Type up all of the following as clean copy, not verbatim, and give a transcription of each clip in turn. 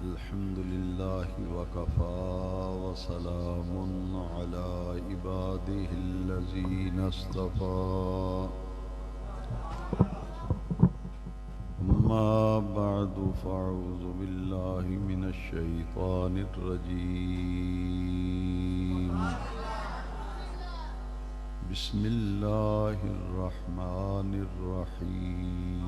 الحمد لله وكفى وسلام على عباده الذين اصطفى أما بعد فأعوذ بالله من الشيطان الرجيم بسم الله الرحمن الرحيم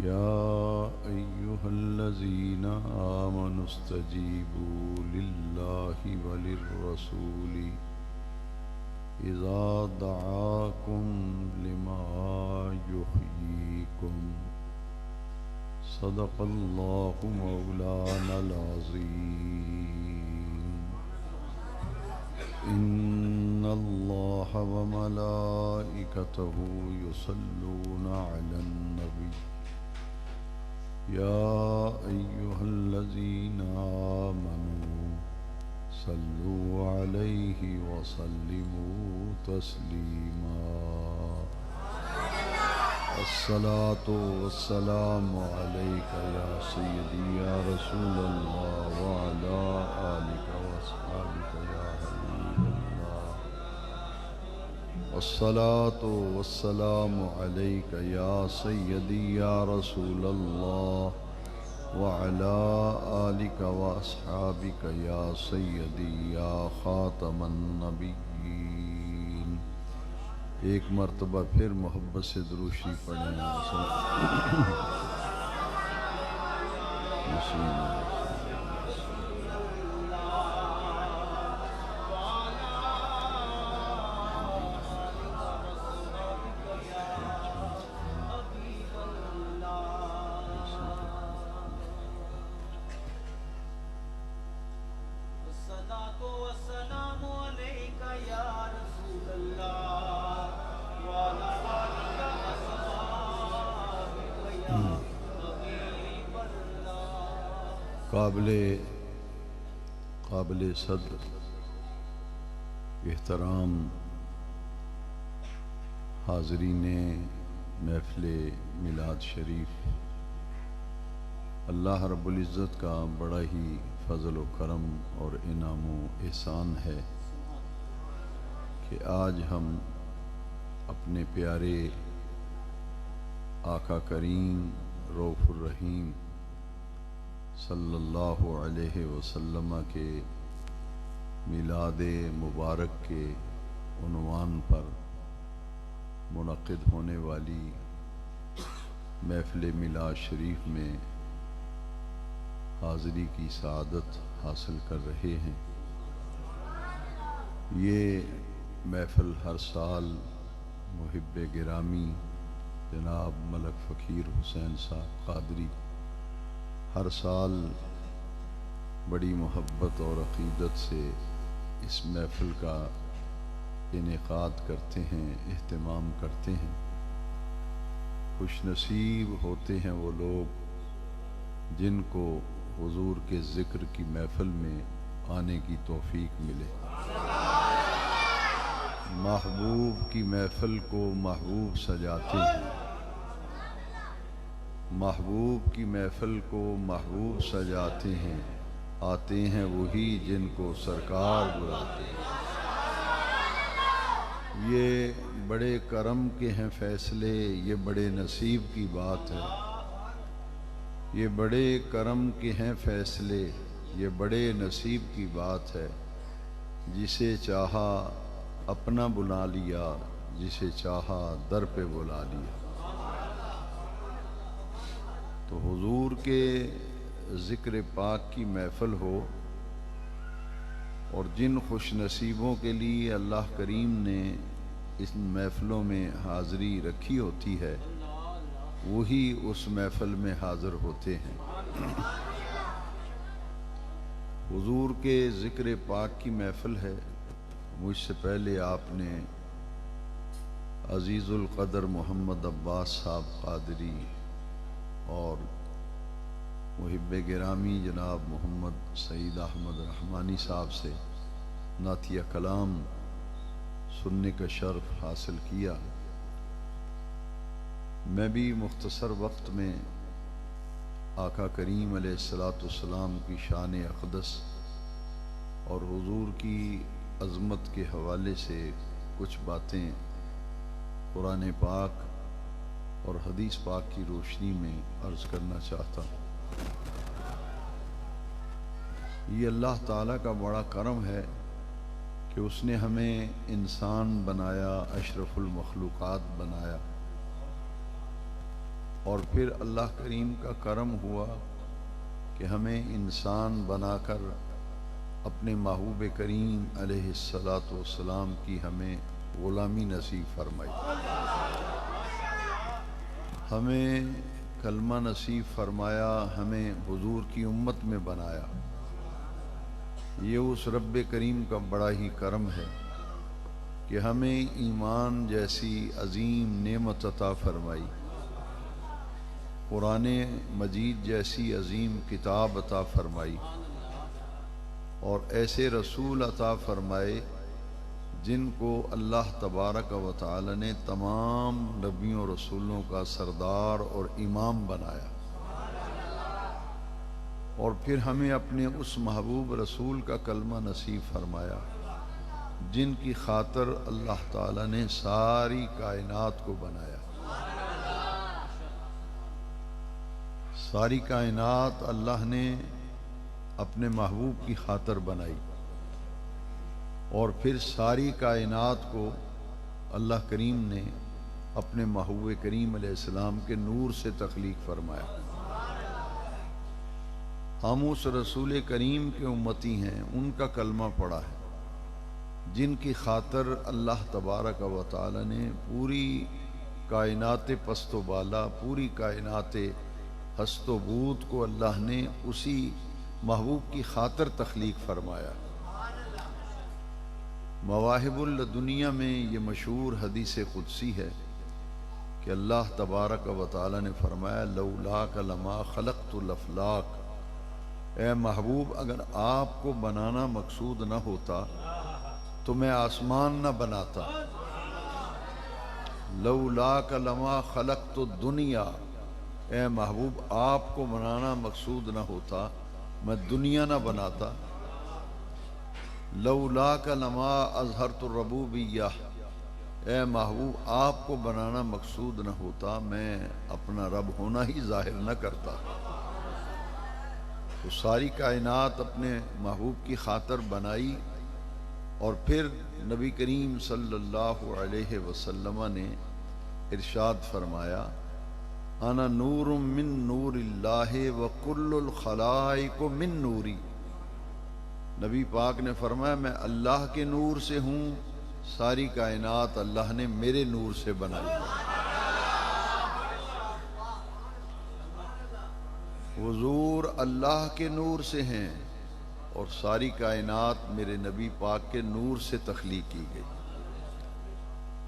يا أيها الذين آمنوا استجيبوا لله وللرسول إذا دعاكم لما يحييكم صدق الله مولانا العظيم إن الله وملائكته يصلون على النبي يا أيها الذين آمنوا صلوا عليه وسلموا تسليما الصلاة والسلام عليك يا سيدي يا رسول الله وعلى آلك وأصحابك يا حبيب الله الصلاة والسلام عليك يا سيدي يا رسول الله وعلى آلك وأصحابك يا سيدي يا خاتم النبيين. ایک مرتبہ پھر محبت سے درود شریف پڑھیں. قابل صدر احترام حاضرین محفل میلاد شریف، اللہ رب العزت کا بڑا ہی فضل و کرم اور انعام و احسان ہے کہ آج ہم اپنے پیارے آقا کریم رؤوف الرحیم صلی اللہ علیہ وسلم کے میلاد مبارک کے عنوان پر منعقد ہونے والی محفل میلاد شریف میں حاضری کی سعادت حاصل کر رہے ہیں. یہ محفل ہر سال محب گرامی جناب ملک فقیر حسین صاحب قادری ہر سال بڑی محبت اور عقیدت سے اس محفل کا انعقاد کرتے ہیں، اہتمام کرتے ہیں. خوش نصیب ہوتے ہیں وہ لوگ جن کو حضور کے ذکر کی محفل میں آنے کی توفیق ملے. محبوب کی محفل کو محبوب سجاتے ہیں، محبوب کی محفل کو محبوب سجاتے ہیں، آتے ہیں وہی جن کو سرکار بلاتے ہیں. یہ بڑے کرم کے ہیں فیصلے، یہ بڑے نصیب کی بات ہے. یہ بڑے کرم کے ہیں فیصلے، یہ بڑے نصیب کی بات ہے. جسے چاہا اپنا بلا لیا، جسے چاہا در پہ بلا لیا. تو حضور کے ذکر پاک کی محفل ہو اور جن خوش نصیبوں کے لیے اللہ کریم نے اس محفلوں میں حاضری رکھی ہوتی ہے وہی اس محفل میں حاضر ہوتے ہیں. حضور کے ذکر پاک کی محفل ہے. مجھ سے پہلے آپ نے عزیز القدر محمد عباس صاحب قادری اور محب گرامی جناب محمد سعید احمد رحمانی صاحب سے نعتیہ کلام سننے کا شرف حاصل کیا. میں بھی مختصر وقت میں آقا کریم علیہ الصلاۃ والسلام کی شان اقدس اور حضور کی عظمت کے حوالے سے کچھ باتیں قرآن پاک اور حدیث پاک کی روشنی میں عرض کرنا چاہتا ہوں۔ یہ اللہ تعالیٰ کا بڑا کرم ہے کہ اس نے ہمیں انسان بنایا، اشرف المخلوقات بنایا، اور پھر اللہ کریم کا کرم ہوا کہ ہمیں انسان بنا کر اپنے محبوب کریم علیہ الصلاۃ والسلام کی ہمیں غلامی نصیب فرمائی، ہمیں کلمہ نصیب فرمایا، ہمیں حضور کی امت میں بنایا۔ یہ اس رب کریم کا بڑا ہی کرم ہے کہ ہمیں ایمان جیسی عظیم نعمت عطا فرمائی، قرآن مجید جیسی عظیم کتاب عطا فرمائی، اور ایسے رسول عطا فرمائے جن کو اللہ تبارک و تعالی نے تمام نبیوں اور رسولوں کا سردار اور امام بنایا، اور پھر ہمیں اپنے اس محبوب رسول کا کلمہ نصیب فرمایا جن کی خاطر اللہ تعالی نے ساری کائنات کو بنایا۔ ساری کائنات اللہ نے اپنے محبوب کی خاطر بنائی، اور پھر ساری کائنات کو اللہ کریم نے اپنے محبوب کریم علیہ السلام کے نور سے تخلیق فرمایا۔ ہم اس رسول کریم کے امتی ہیں، ان کا کلمہ پڑھا ہے جن کی خاطر اللہ تبارک و تعالی نے پوری کائنات پست و بالا، پوری کائنات ہست و بود کو اللہ نے اسی محبوب کی خاطر تخلیق فرمایا۔ مواہب الدنیا میں یہ مشہور حدیث قدسی ہے کہ اللہ تبارک و تعالی نے فرمایا لولاک لما خلقت الافلاک، اے محبوب اگر آپ کو بنانا مقصود نہ ہوتا تو میں آسمان نہ بناتا۔ لولاک لما خلقت الدنیا، اے محبوب آپ کو بنانا مقصود نہ ہوتا میں دنیا نہ بناتا۔ لولاک لما اظہرت الربوبیہ، اے محبوب آپ کو بنانا مقصود نہ ہوتا میں اپنا رب ہونا ہی ظاہر نہ کرتا۔ تو ساری کائنات اپنے محبوب کی خاطر بنائی، اور پھر نبی کریم صلی اللہ علیہ وسلم نے ارشاد فرمایا انا نور من نور اللہ وکل الخلائق من نوری۔ نبی پاک نے فرمایا میں اللہ کے نور سے ہوں، ساری کائنات اللہ نے میرے نور سے بنائی۔ حضور اللہ کے نور سے ہیں اور ساری کائنات میرے نبی پاک کے نور سے تخلیق کی گئی۔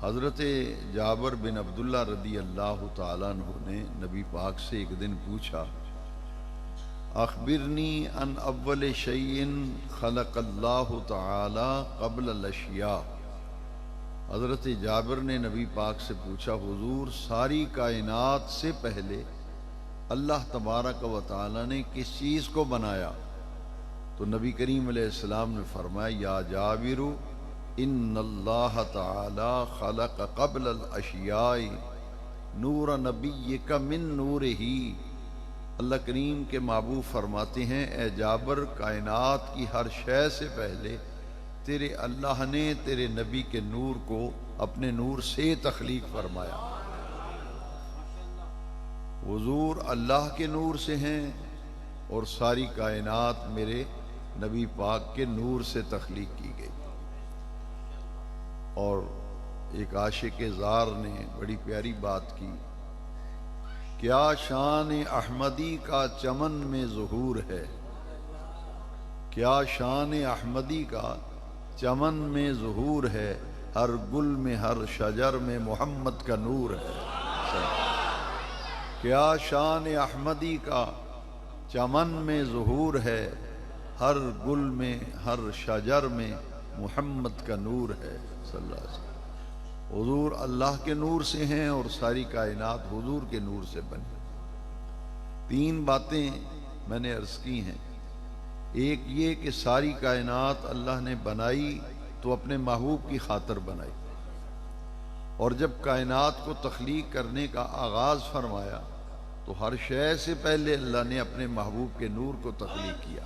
حضرت جابر بن عبداللہ رضی اللہ تعالیٰ عنہ نے نبی پاک سے ایک دن پوچھا اخبرنی عن اول شیء خلق اللہ تعالی قبل الاشیاء۔ حضرت جابر نے نبی پاک سے پوچھا حضور ساری کائنات سے پہلے اللہ تبارک و تعالی نے کس چیز کو بنایا؟ تو نبی کریم علیہ السلام نے فرمایا یا جابر ان اللہ تعالی خلق قبل الاشیاء نور نبیک من نورہ۔ اللہ کریم کے محبوب فرماتے ہیں اے جابر کائنات کی ہر شے سے پہلے تیرے اللہ نے تیرے نبی کے نور کو اپنے نور سے تخلیق فرمایا۔ حضور اللہ کے نور سے ہیں اور ساری کائنات میرے نبی پاک کے نور سے تخلیق کی گئی۔ اور ایک عاشق زار نے بڑی پیاری بات کی، کیا شان احمدی کا چمن میں ظہور ہے، کیا شان احمدی کا چمن میں ظہور ہے، ہر گل میں ہر شجر میں محمد کا نور ہے۔ کیا شان احمدی کا چمن میں ظہور ہے، ہر گل میں ہر شجر میں محمد کا نور ہے صلی اللہ علیہ وسلم۔ حضور اللہ کے نور سے ہیں اور ساری کائنات حضور کے نور سے بنی۔ تین باتیں میں نے عرض کی ہیں۔ ایک یہ کہ ساری کائنات اللہ نے بنائی تو اپنے محبوب کی خاطر بنائی، اور جب کائنات کو تخلیق کرنے کا آغاز فرمایا تو ہر شے سے پہلے اللہ نے اپنے محبوب کے نور کو تخلیق کیا،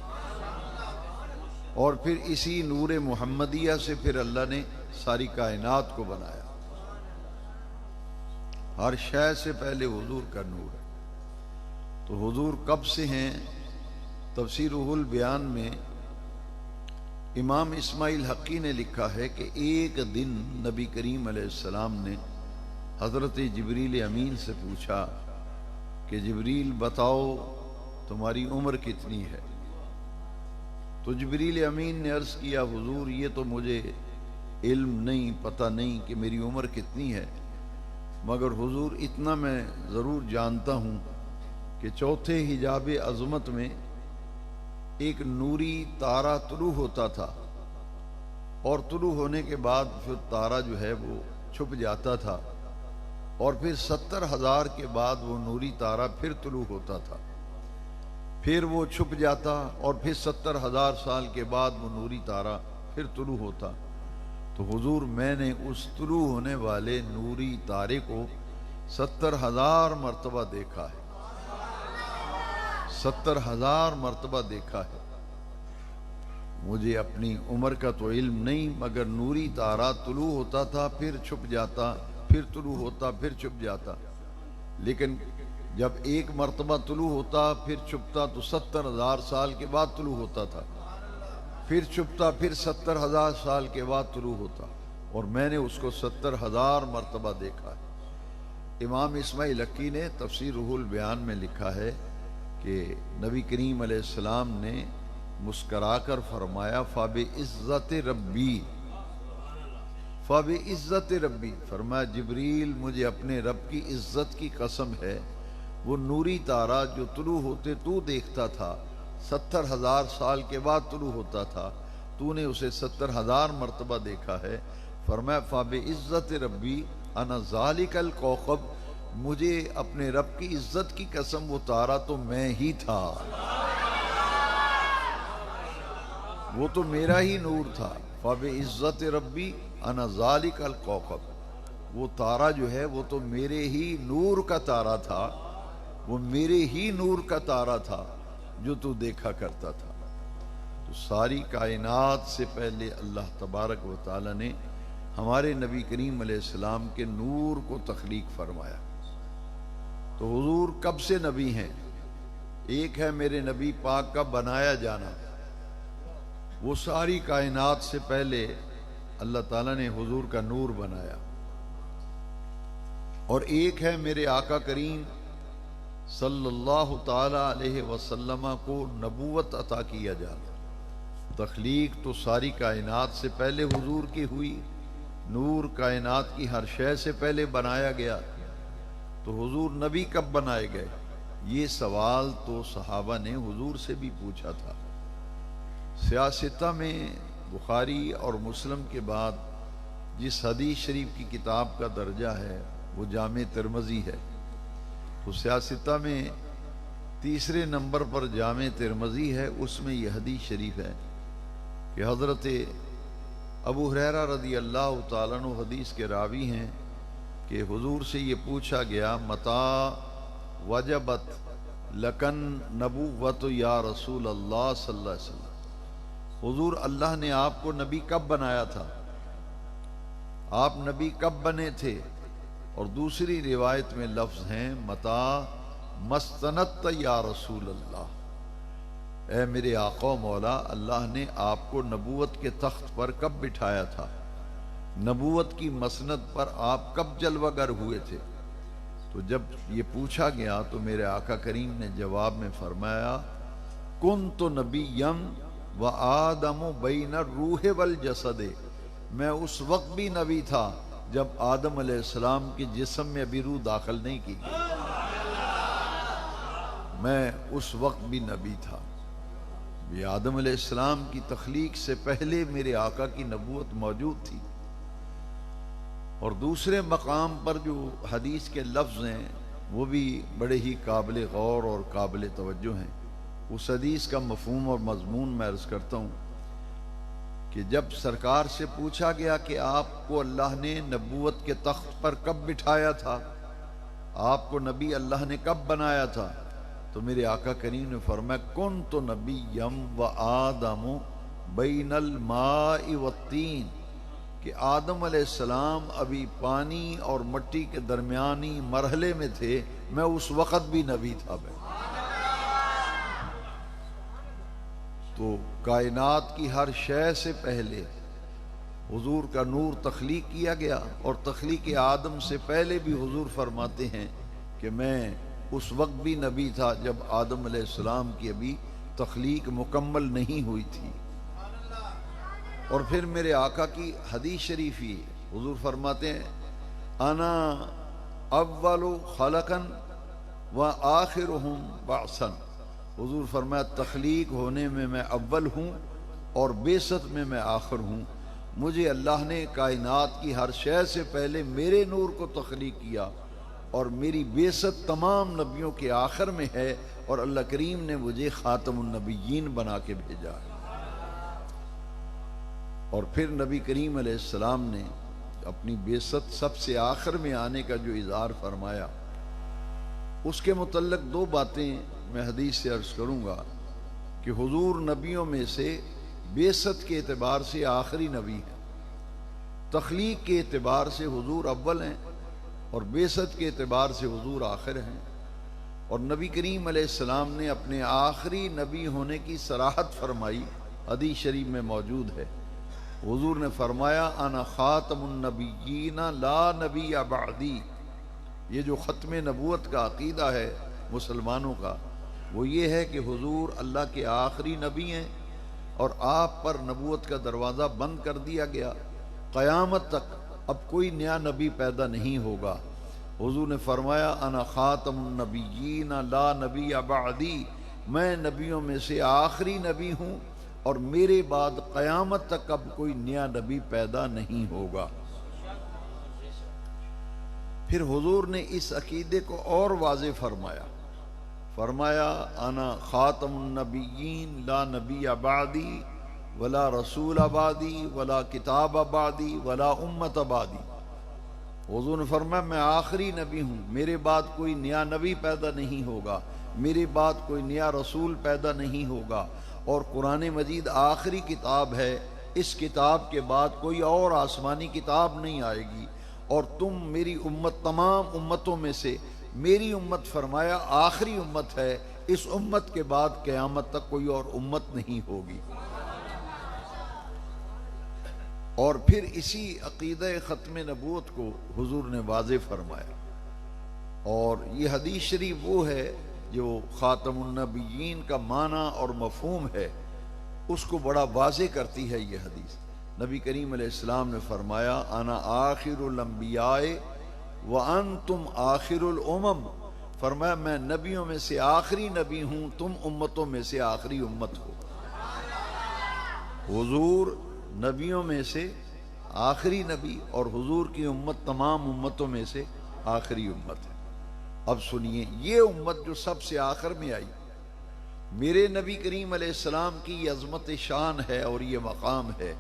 اور پھر اسی نور محمدیہ سے پھر اللہ نے ساری کائنات کو بنایا۔ ہر شے سے پہلے حضور کا نور ہے۔ تو حضور کب سے ہیں؟ تفسیر روح البیان میں امام اسماعیل حقی نے لکھا ہے کہ ایک دن نبی کریم علیہ السلام نے حضرت جبریل امین سے پوچھا کہ جبریل بتاؤ تمہاری عمر کتنی ہے؟ تو جبریل امین نے عرض کیا حضور یہ تو مجھے علم نہیں، پتہ نہیں کہ میری عمر کتنی ہے، مگر حضور اتنا میں ضرور جانتا ہوں کہ چوتھے حجاب عظمت میں ایک نوری تارہ طلوع ہوتا تھا، اور طلوع ہونے کے بعد پھر تارہ جو ہے وہ چھپ جاتا تھا، اور پھر 70,000 کے بعد وہ نوری تارہ پھر طلوع ہوتا تھا، پھر وہ چھپ جاتا، اور پھر 70,000 سال کے بعد وہ نوری تارہ پھر طلوع ہوتا۔ تو حضور میں نے اس طلوع ہونے والے نوری تارے کو 70,000 مرتبہ دیکھا ہے، 70,000 مرتبہ دیکھا ہے۔ مجھے اپنی عمر کا تو علم نہیں، مگر نوری تارہ طلوع ہوتا تھا، پھر چھپ جاتا، پھر طلوع ہوتا، پھر چھپ جاتا، لیکن جب ایک مرتبہ طلوع ہوتا پھر چھپتا تو 70,000 سال کے بعد طلوع ہوتا تھا، پھر چھپتا، پھر 70,000 سال کے بعد طلوع ہوتا، اور میں نے اس کو 70,000 مرتبہ دیکھا ہے۔ امام اسماعیل حقی نے تفسیر روح البیان میں لکھا ہے کہ نبی کریم علیہ السلام نے مسکرا کر فرمایا فَبِعِزَّتِ رَبِّی، فَبِعِزَّتِ رَبِّی، فرمایا جبریل مجھے اپنے رب کی عزت کی قسم ہے، وہ نوری تارہ جو طلوع ہوتے تو دیکھتا تھا، 70,000 سال کے بعد طلوع ہوتا تھا، تو نے اسے 70,000 مرتبہ دیکھا ہے۔ فرمایا فَبِعِزَّتِ رَبِّی اَنَا ذَلِكَ الْكَوْكَبُ، مجھے اپنے رب کی عزت کی قسم وہ تارہ تو میں ہی تھا، وہ تو میرا ہی نور تھا۔ فَبِعِزَّتِ رَبِّی اَنَا ذَلِكَ الْكَوْكَبُ، وہ تارہ جو ہے وہ تو میرے ہی نور کا تارہ تھا، وہ میرے ہی نور کا تارہ تھا جو تو دیکھا کرتا تھا۔ تو ساری کائنات سے پہلے اللہ تبارک و تعالی نے ہمارے نبی کریم علیہ السلام کے نور کو تخلیق فرمایا۔ تو حضور کب سے نبی ہیں؟ ایک ہے میرے نبی پاک کا بنایا جانا، وہ ساری کائنات سے پہلے اللہ تعالیٰ نے حضور کا نور بنایا، اور ایک ہے میرے آقا کریم صلی اللہ تعالی علیہ وسلم کو نبوت عطا کیا جانا۔ تخلیق تو ساری کائنات سے پہلے حضور کی ہوئی، نور کائنات کی ہر شے سے پہلے بنایا گیا، تو حضور نبی کب بنائے گئے؟ یہ سوال تو صحابہ نے حضور سے بھی پوچھا تھا۔ سیاستہ میں بخاری اور مسلم کے بعد جس حدیث شریف کی کتاب کا درجہ ہے وہ جامع ترمذی ہے، تو سیاستہ میں تیسرے نمبر پر جامع ترمذی ہے، اس میں یہ حدیث شریف ہے کہ حضرت ابو ہریرہ رضی اللہ تعالیٰ عنہ حدیث کے راوی ہیں کہ حضور سے یہ پوچھا گیا متا وجبت لکن نبوت یا رسول اللہ صلی اللہ علیہ وسلم، حضور اللہ نے آپ کو نبی کب بنایا تھا، آپ نبی کب بنے تھے؟ اور دوسری روایت میں لفظ ہیں متا مستنت یا رسول اللہ، اے میرے آقا و مولا اللہ نے آپ کو نبوت کے تخت پر کب بٹھایا تھا، نبوت کی مسند پر آپ کب جلوہ گر ہوئے تھے؟ تو جب یہ پوچھا گیا تو میرے آقا کریم نے جواب میں فرمایا کنت نبیم و آدم بین الروح والجسد، میں اس وقت بھی نبی تھا جب آدم علیہ السلام کے جسم میں ابھی روح داخل نہیں کی گئی، میں اس وقت بھی نبی تھا۔ یہ آدم علیہ السلام کی تخلیق سے پہلے میرے آقا کی نبوت موجود تھی۔ اور دوسرے مقام پر جو حدیث کے لفظ ہیں وہ بھی بڑے ہی قابل غور اور قابل توجہ ہیں۔ اس حدیث کا مفہوم اور مضمون میں عرض کرتا ہوں کہ جب سرکار سے پوچھا گیا کہ آپ کو اللہ نے نبوت کے تخت پر کب بٹھایا تھا، آپ کو نبی اللہ نے کب بنایا تھا، تو میرے آقا کریم نے فرمایا کنت نبیم و آدم بین الماء والطین، کہ آدم علیہ السلام ابھی پانی اور مٹی کے درمیانی مرحلے میں تھے، میں اس وقت بھی نبی تھا۔ تو کائنات کی ہر شے سے پہلے حضور کا نور تخلیق کیا گیا، اور تخلیق آدم سے پہلے بھی حضور فرماتے ہیں کہ میں اس وقت بھی نبی تھا جب آدم علیہ السلام کی ابھی تخلیق مکمل نہیں ہوئی تھی۔ اور پھر میرے آقا کی حدیث شریف ہی حضور فرماتے ہیں انا اول خلقا و آخرہم بعثا، حضور فرمایا تخلیق ہونے میں میں اول ہوں اور بعثت میں میں آخر ہوں۔ مجھے اللہ نے کائنات کی ہر شے سے پہلے میرے نور کو تخلیق کیا، اور میری بعثت تمام نبیوں کے آخر میں ہے، اور اللہ کریم نے مجھے خاتم النبیین بنا کے بھیجا ہے۔ اور پھر نبی کریم علیہ السلام نے اپنی بعثت سب سے آخر میں آنے کا جو اظہار فرمایا، اس کے متعلق دو باتیں میں حدیث سے عرض کروں گا کہ حضور نبیوں میں سے بعثت کے اعتبار سے آخری نبی ہیں، تخلیق کے اعتبار سے حضور اول ہیں، اور بعثت کے اعتبار سے حضور آخر ہیں۔ اور نبی کریم علیہ السلام نے اپنے آخری نبی ہونے کی صراحت فرمائی، حدیث شریف میں موجود ہے۔ حضور نے فرمایا انا خاتم النبیین لا نبی بعدی۔ یہ جو ختم نبوت کا عقیدہ ہے مسلمانوں کا، وہ یہ ہے کہ حضور اللہ کے آخری نبی ہیں، اور آپ پر نبوت کا دروازہ بند کر دیا گیا، قیامت تک اب کوئی نیا نبی پیدا نہیں ہوگا۔ حضور نے فرمایا انا خاتم النبیین لا نبی بعدی، میں نبیوں میں سے آخری نبی ہوں، اور میرے بعد قیامت تک اب کوئی نیا نبی پیدا نہیں ہوگا۔ پھر حضور نے اس عقیدے کو اور واضح فرمایا انا خاتم النبیین لا نبی بعدی ولا رسول بعدی ولا کتاب بعدی ولا امت بعدی۔ حضور نے فرمایا میں آخری نبی ہوں، میرے بعد کوئی نیا نبی پیدا نہیں ہوگا، میرے بعد کوئی نیا رسول پیدا نہیں ہوگا، اور قرآن مجید آخری کتاب ہے، اس کتاب کے بعد کوئی اور آسمانی کتاب نہیں آئے گی، اور تم میری امت تمام امتوں میں سے، میری امت فرمایا آخری امت ہے، اس امت کے بعد قیامت تک کوئی اور امت نہیں ہوگی۔ اور پھر اسی عقیدہ ختم نبوت کو حضور نے واضح فرمایا، اور یہ حدیث شریف وہ ہے جو خاتم النبیین کا معنی اور مفہوم ہے، اس کو بڑا واضح کرتی ہے یہ حدیث۔ نبی کریم علیہ السلام نے فرمایا انا آخر الانبیاء وانتم آخر الامم، فرمایا میں نبیوں میں سے آخری نبی ہوں، تم امتوں میں سے آخری امت ہو۔ حضور نبیوں میں سے آخری نبی، اور حضور کی امت تمام امتوں میں سے آخری امت ہے۔ اب سنیے، یہ امت جو سب سے آخر میں آئی، میرے نبی کریم علیہ السلام کی یہ عظمت شان ہے اور یہ مقام ہے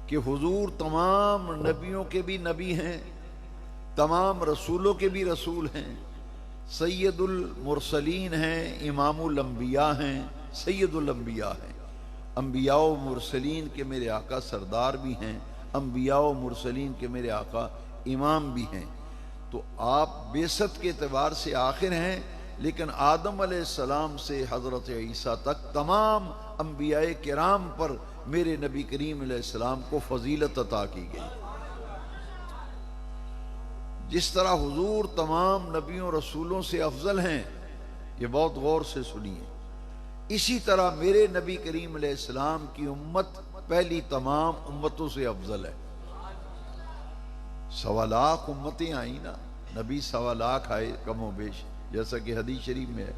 کہ حضور تمام نبیوں کے بھی نبی ہیں، تمام رسولوں کے بھی رسول ہیں، سید المرسلین ہیں، امام الانبیاء ہیں، سید الانبیاء ہیں، انبیاء و مرسلین کے میرے آقا سردار بھی ہیں، انبیاء و مرسلین کے میرے آقا امام بھی ہیں۔ تو آپ بعثت کے اعتبار سے آخر ہیں، لیکن آدم علیہ السلام سے حضرت عیسیٰ تک تمام انبیاء کرام پر میرے نبی کریم علیہ السلام کو فضیلت عطا کی گئی۔ جس طرح حضور تمام نبیوں رسولوں سے افضل ہیں، یہ بہت غور سے سنیے، اسی طرح میرے نبی کریم علیہ السلام کی امت پہلی تمام امتوں سے افضل ہے۔ 1.25 لاکھ امتیں آئیں نا، نبی 1.25 لاکھ آئے کم و بیش، جیسا کہ حدیث شریف میں ہے،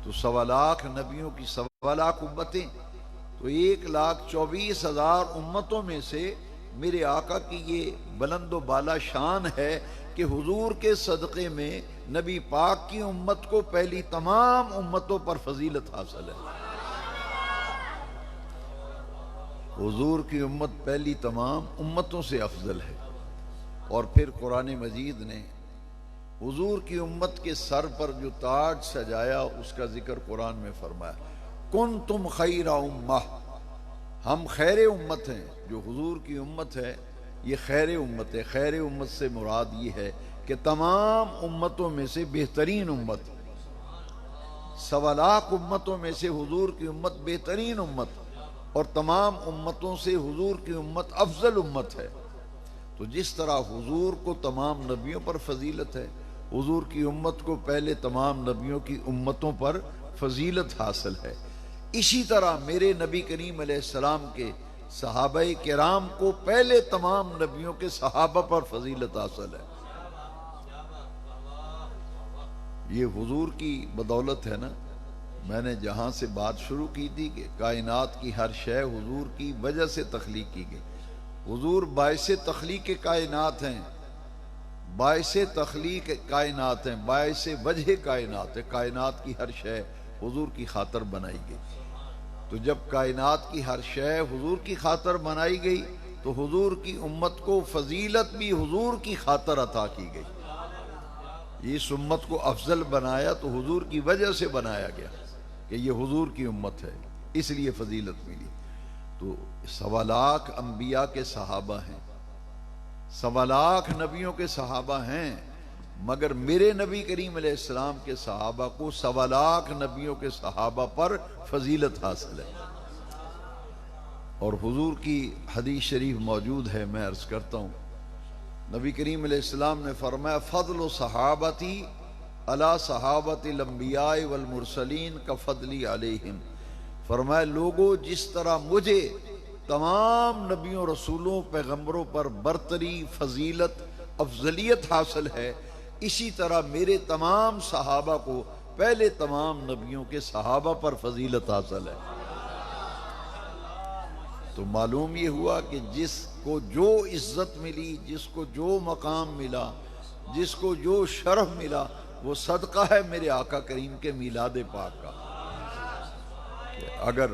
تو 1.25 لاکھ نبیوں کی 1.25 لاکھ امتیں، تو 1,24,000 امتوں میں سے میرے آقا کی یہ بلند و بالا شان ہے کہ حضور کے صدقے میں نبی پاک کی امت کو پہلی تمام امتوں پر فضیلت حاصل ہے۔ حضور کی امت پہلی تمام امتوں سے افضل ہے۔ اور پھر قرآن مجید نے حضور کی امت کے سر پر جو تاج سجایا اس کا ذکر قرآن میں فرمایا، کنتم خیر امہ، ہم خیر امت ہیں۔ جو حضور کی امت ہے یہ خیر امت ہے۔ خیر امت سے مراد یہ ہے کہ تمام امتوں میں سے بہترین امت، 1.25 امتوں میں سے حضور کی امت بہترین امت، اور تمام امتوں سے حضور کی امت افضل امت ہے۔ تو جس طرح حضور کو تمام نبیوں پر فضیلت ہے، حضور کی امت کو پہلے تمام نبیوں کی امتوں پر فضیلت حاصل ہے، اسی طرح میرے نبی کریم علیہ السلام کے صحابہ کرام کو پہلے تمام نبیوں کے صحابہ پر فضیلت حاصل ہے۔ یہ حضور کی بدولت ہے نا۔ میں نے جہاں سے بات شروع کی تھی کہ کائنات کی ہر شے حضور کی وجہ سے تخلیق کی گئی۔ حضور باعث تخلیق کائنات ہیں، باعث تخلیق کائنات ہیں، باعث وجہ کائنات ہے۔ کائنات کی ہر شے حضور کی خاطر بنائی گئی۔ تو جب کائنات کی ہر شے حضور کی خاطر بنائی گئی تو حضور کی امت کو فضیلت بھی حضور کی خاطر عطا کی گئی۔ اس امت کو افضل بنایا تو حضور کی وجہ سے بنایا گیا کہ یہ حضور کی امت ہے، اس لیے فضیلت ملی۔ تو 1.25 لاکھ انبیاء کے صحابہ ہیں، 1.25 لاکھ نبیوں کے صحابہ ہیں، مگر میرے نبی کریم علیہ السلام کے صحابہ کو 1.25 لاکھ نبیوں کے صحابہ پر فضیلت حاصل ہے۔ اور حضور کی حدیث شریف موجود ہے، میں عرض کرتا ہوں، نبی کریم علیہ السلام نے فرمایا فضل صحابتی علی صحابت الانبیاء والمرسلین کفضلی علیہم، فرمایا لوگوں جس طرح مجھے تمام نبیوں رسولوں پیغمبروں پر برتری، فضیلت، افضلیت حاصل ہے، اسی طرح میرے تمام صحابہ کو پہلے تمام نبیوں کے صحابہ پر فضیلت حاصل ہے۔ تو معلوم یہ ہوا کہ جس کو جو عزت ملی، جس کو جو مقام ملا، جس کو جو شرف ملا، وہ صدقہ ہے میرے آقا کریم کے میلاد پاک کا۔ اگر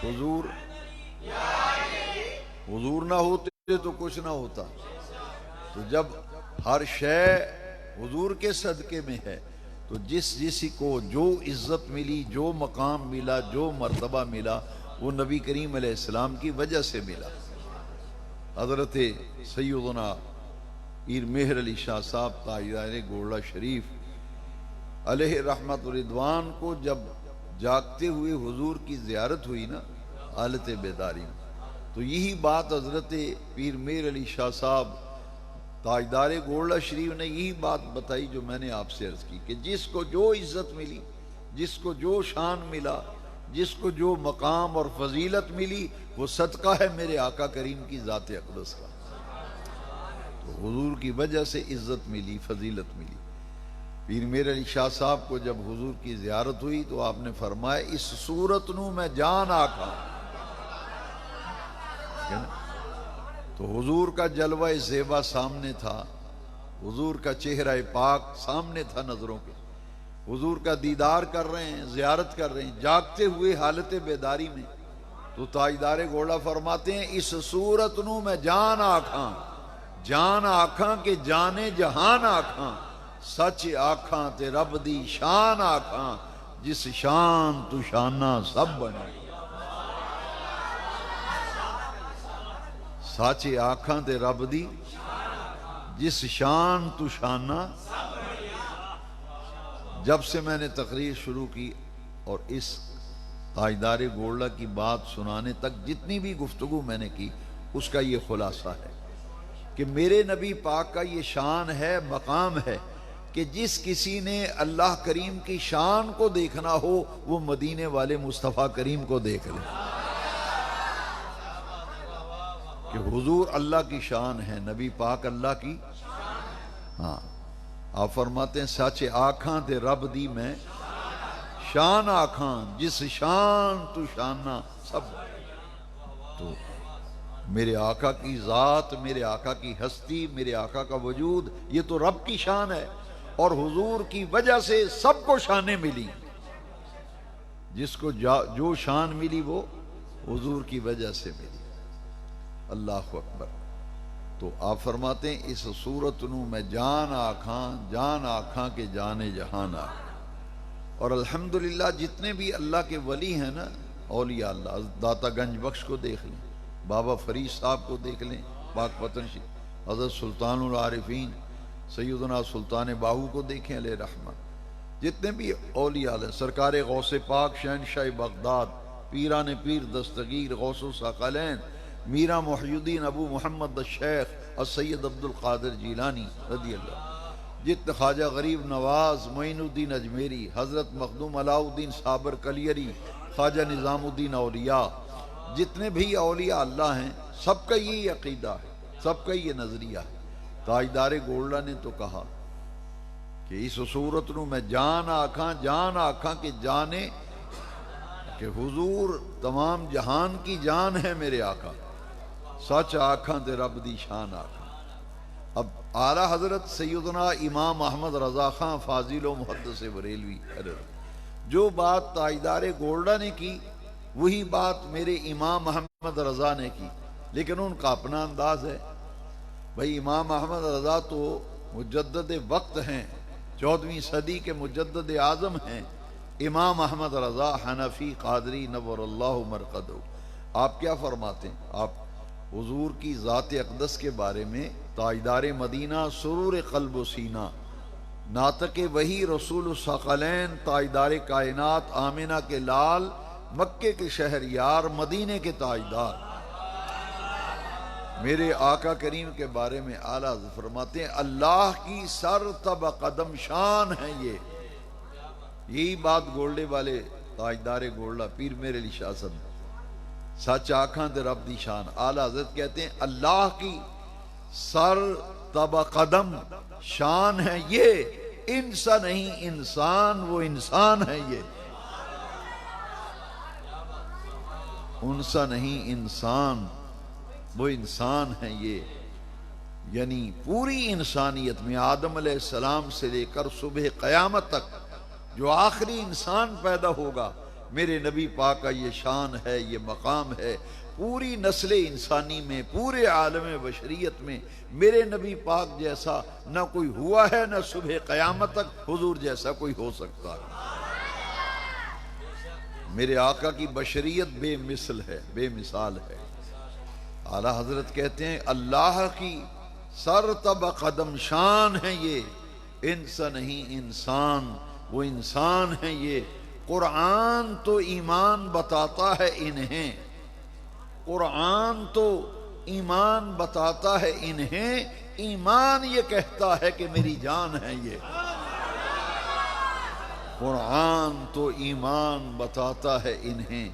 حضور نہ ہوتے تو کچھ نہ ہوتا۔ تو جب ہر شے حضور کے صدقے میں ہے تو جس کو جو عزت ملی، جو مقام ملا، جو مرتبہ ملا، وہ نبی کریم علیہ السلام کی وجہ سے ملا۔ حضرت سیدنا پیر مہر علی شاہ صاحب تاجدار گولڑا شریف علیہ رحمت و رضوان کو جب جاگتے ہوئے حضور کی زیارت ہوئی نا حالت بیداری میں، تو یہی بات حضرت پیر مہر علی شاہ صاحب تاجدار گولڑا شریف نے یہی بات بتائی جو میں نے آپ سے عرض کی کہ جس کو جو عزت ملی، جس کو جو شان ملا، جس کو جو مقام اور فضیلت ملی، وہ صدقہ ہے میرے آقا کریم کی ذات اقدس کا۔ تو حضور کی وجہ سے عزت ملی، فضیلت ملی۔ پیر مہر علی شاہ صاحب کو جب حضور کی زیارت ہوئی تو آپ نے فرمایا اس صورت نو میں جان آکھاں۔ تو حضور کا جلوہ زیبا سامنے تھا، حضور کا چہرہ پاک سامنے تھا نظروں کے، حضور کا دیدار کر رہے ہیں، زیارت کر رہے ہیں جاگتے ہوئے حالت بیداری میں۔ تو تاجدار گھوڑا فرماتے ہیں اس صورت نو میں جان آکھاں، جان آکھاں کہ جانے جہان آکھاں، سچ آکھاں تے رب دی شان آکھاں، جس شان تو شانہ سب بنے۔ سچ آکھاں تے رب دی جس شان تو شانہ۔ جب سے میں نے تقریر شروع کی اور اس تاجدار گولڑا کی بات سنانے تک جتنی بھی گفتگو میں نے کی، اس کا یہ خلاصہ ہے کہ میرے نبی پاک کا یہ شان ہے، مقام ہے کہ جس کسی نے اللہ کریم کی شان کو دیکھنا ہو وہ مدینے والے مصطفیٰ کریم کو دیکھ لے کہ حضور اللہ کی شان ہے، نبی پاک اللہ کی۔ ہاں آپ فرماتے ہیں سچ آکھاں تے رب دی میں شان آکھاں جس شان تو شانہ سب. تو میرے آقا کی ذات، میرے آقا کی ہستی، میرے آقا کا وجود، یہ تو رب کی شان ہے، اور حضور کی وجہ سے سب کو شانیں ملی. جس کو جو شان ملی وہ حضور کی وجہ سے ملی. اللہ اکبر. تو آپ فرماتے ہیں اس صورت نو میں جان آکھاں کہ جانے جہان آکھاں. اور الحمدللہ جتنے بھی اللہ کے ولی ہیں نا، اولیاء اللہ، داتا گنج بخش کو دیکھ لیں، بابا فرید صاحب کو دیکھ لیں، پاک پتن حضرت سلطان العارفین سیدنا سلطان باہو کو دیکھیں علیہ رحمہ، جتنے بھی اولیاء اللہ، سرکار غوث پاک شہنشاہ بغداد، پیران پیر دستگیر غوث الثقلین میرا محی الدین ابو محمد الشیخ السید عبد القادر جیلانی رضی اللہ، جتنے خواجہ غریب نواز معین الدین اجمیری، حضرت مخدوم علاء الدین صابر کلیری، خواجہ نظام الدین اولیاء، جتنے بھی اولیاء اللہ ہیں سب کا یہی عقیدہ ہے، سب کا یہ نظریہ ہے. تاجدار گولڈا نے تو کہا کہ اس صورت نو میں جان آکھاں کہ جانے کہ حضور تمام جہان کی جان ہے میرے آقا. سچ آکھاں تے رب دی شان آکھاں. اب اعلیٰ حضرت سیدنا امام احمد رضا خان فاضل و محدث بریلوی جو بات تاجدار گولڈا نے کی وہی بات میرے امام احمد رضا نے کی، لیکن ان کا اپنا انداز ہے. بھئی امام احمد رضا تو مجدد وقت ہیں، 14ویں صدی کے مجدد اعظم ہیں. امام احمد رضا حنفی قادری نور اللہ مرقدہ. آپ کیا فرماتے ہیں؟ آپ حضور کی ذات اقدس کے بارے میں تاجدار مدینہ سرور قلب و سینہ، ناطق وحی رسول الثقلین، تاجدار کائنات آمنہ کے لال، مکے کے شہر یار، مدینے کے تاجدار، میرے آقا کریم کے بارے میں اعلیٰ فرماتے ہیں اللہ کی سر تب قدم شان ہے یہ. یہی بات گولڈے والے تاجدار گولڈا پیر میرے علی شاہ صاحب، سچ آکھاں تے رب دی شان. اعلیٰ حضرت کہتے ہیں اللہ کی سر تب قدم شان ہے یہ، انسا نہیں انسان وہ انسان ہے یہ. انسا نہیں انسان وہ انسان ہے یہ. یعنی پوری انسانیت میں آدم علیہ السلام سے لے کر صبح قیامت تک جو آخری انسان پیدا ہوگا میرے نبی پاک کا یہ شان ہے، یہ مقام ہے. پوری نسل انسانی میں، پورے عالم بشریت میں میرے نبی پاک جیسا نہ کوئی ہوا ہے، نہ صبح قیامت تک حضور جیسا کوئی ہو سکتا ہے. میرے آقا کی بشریت بے مثل ہے، بے مثال ہے. اعلیٰ حضرت کہتے ہیں اللہ کی سر تب قدم شان ہے یہ، انسا نہیں انسان وہ انسان ہے یہ. قرآن تو ایمان بتاتا ہے انہیں، قرآن تو ایمان بتاتا ہے انہیں، ایمان یہ کہتا ہے کہ میری جان ہے یہ. قرآن تو ایمان بتاتا ہے انہیں،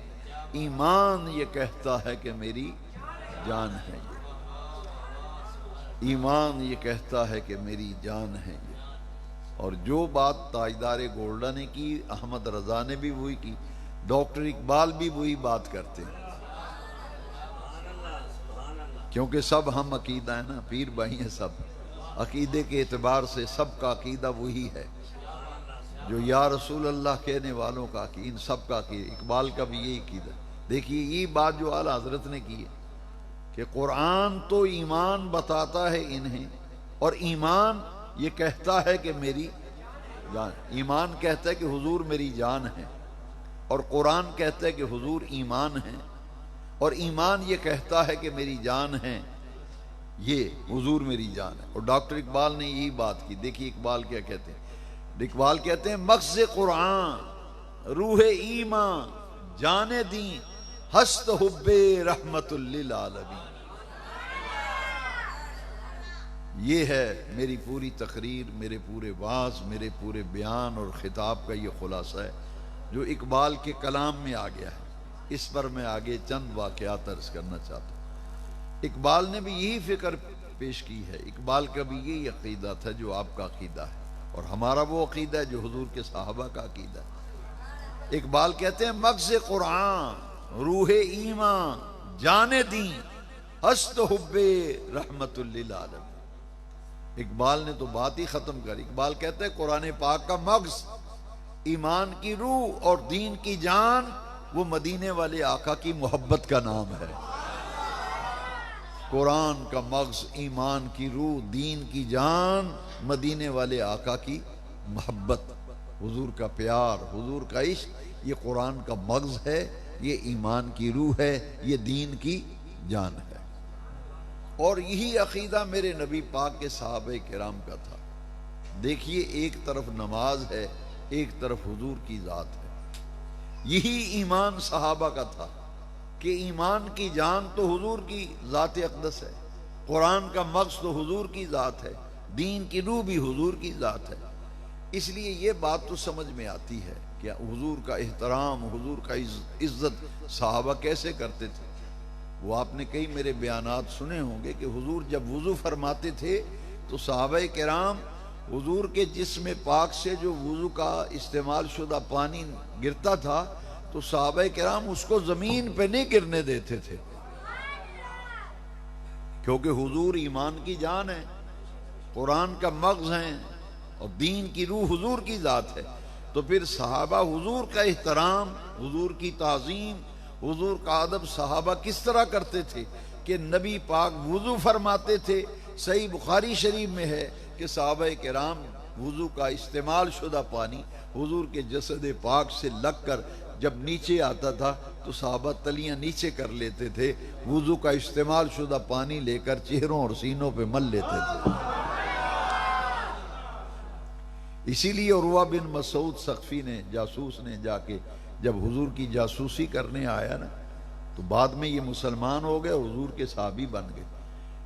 ایمان یہ کہتا ہے کہ میری جان ہے یہ. ایمان یہ کہتا ہے کہ میری جان ہے یہ. اور جو بات تاجدار گولڈا نے کی، احمد رضا نے بھی وہی کی، ڈاکٹر اقبال بھی وہی بات کرتے ہیں. کیونکہ سب ہم عقیدہ ہیں نا، پیر بھائی ہیں سب، عقیدے کے اعتبار سے سب کا عقیدہ وہی ہے. جو یا رسول اللہ کہنے والوں کا عقیدہ، ان سب کا عقیدہ، اقبال کا بھی یہی عقیدہ. دیکھیے یہ بات جو اعلیٰ حضرت نے کی ہے کہ قرآن تو ایمان بتاتا ہے انہیں، اور ایمان یہ کہتا ہے کہ میری جان. ایمان کہتا ہے کہ حضور میری جان ہے، اور قرآن کہتا ہے کہ حضور ایمان ہے، اور ایمان یہ کہتا ہے کہ میری جان ہے، یہ حضور میری جان ہے. اور ڈاکٹر اقبال نے یہی بات کی. دیکھیے اقبال کیا کہتے ہیں. اقبال کہتے ہیں مغز قرآن روح ایمان جانے دیں ہست حب رحمت للعالمین. یہ ہے میری پوری تقریر، میرے پورے وعظ، میرے پورے بیان اور خطاب کا یہ خلاصہ ہے جو اقبال کے کلام میں آ گیا ہے. اس پر میں آگے چند واقعات عرض کرنا چاہتا ہوں. اقبال نے بھی یہی فکر پیش کی ہے. اقبال کا بھی یہی عقیدہ تھا جو آپ کا عقیدہ ہے، اور ہمارا وہ عقیدہ ہے جو حضور کے صحابہ کا عقیدہ ہے. اقبال کہتے ہیں مغز قرآن روح ایمان جان دین ہست حب رحمت للعالمین۔ اقبال نے تو بات ہی ختم کر۔ اقبال کہتے ہیں قرآن پاک کا مغز، ایمان کی روح اور دین کی جان وہ مدینے والے آقا کی محبت کا نام ہے۔ قرآن کا مغز، ایمان کی روح، دین کی جان، مدینے والے آقا کی محبت، حضور کا پیار، حضور کا عشق، یہ قرآن کا مغز ہے، یہ ایمان کی روح ہے، یہ دین کی جان ہے۔ اور یہی عقیدہ میرے نبی پاک کے صحابہ کرام کا تھا۔ دیکھیے ایک طرف نماز ہے، ایک طرف حضور کی ذات ہے۔ یہی ایمان صحابہ کا تھا کہ ایمان کی جان تو حضور کی ذات اقدس ہے، قرآن کا مغز تو حضور کی ذات ہے، دین کی روح بھی حضور کی ذات ہے۔ اس لیے یہ بات تو سمجھ میں آتی ہے کہ حضور کا احترام، حضور کا عزت صحابہ کیسے کرتے تھے۔ وہ آپ نے کئی میرے بیانات سنے ہوں گے کہ حضور جب وضو فرماتے تھے تو صحابہ کرام حضور کے جسم پاک سے جو وضو کا استعمال شدہ پانی گرتا تھا تو صحابہ کرام اس کو زمین پہ نہیں گرنے دیتے تھے، کیونکہ حضور ایمان کی جان ہے، قرآن کا مغز ہیں اور دین کی روح حضور کی ذات ہے۔ تو پھر صحابہ حضور کا احترام، حضور کی تعظیم، حضور کا ادب صحابہ کس طرح کرتے تھے کہ نبی پاک وضو فرماتے تھے۔ صحیح بخاری شریف میں ہے کہ صحابہ کرام وضو کا استعمال شدہ پانی حضور کے جسد پاک سے لگ کر جب نیچے آتا تھا تو صحابہ تلیاں نیچے کر لیتے تھے، وضو کا استعمال شدہ پانی لے کر چہروں اور سینوں پہ مل لیتے تھے۔ اسی لیے عروہ بن مسعود ثقفی نے، جاسوس نے، جا کے جب حضور کی جاسوسی کرنے آیا نا تو بعد میں یہ مسلمان ہو گئے، حضور کے صحابی بن گئے۔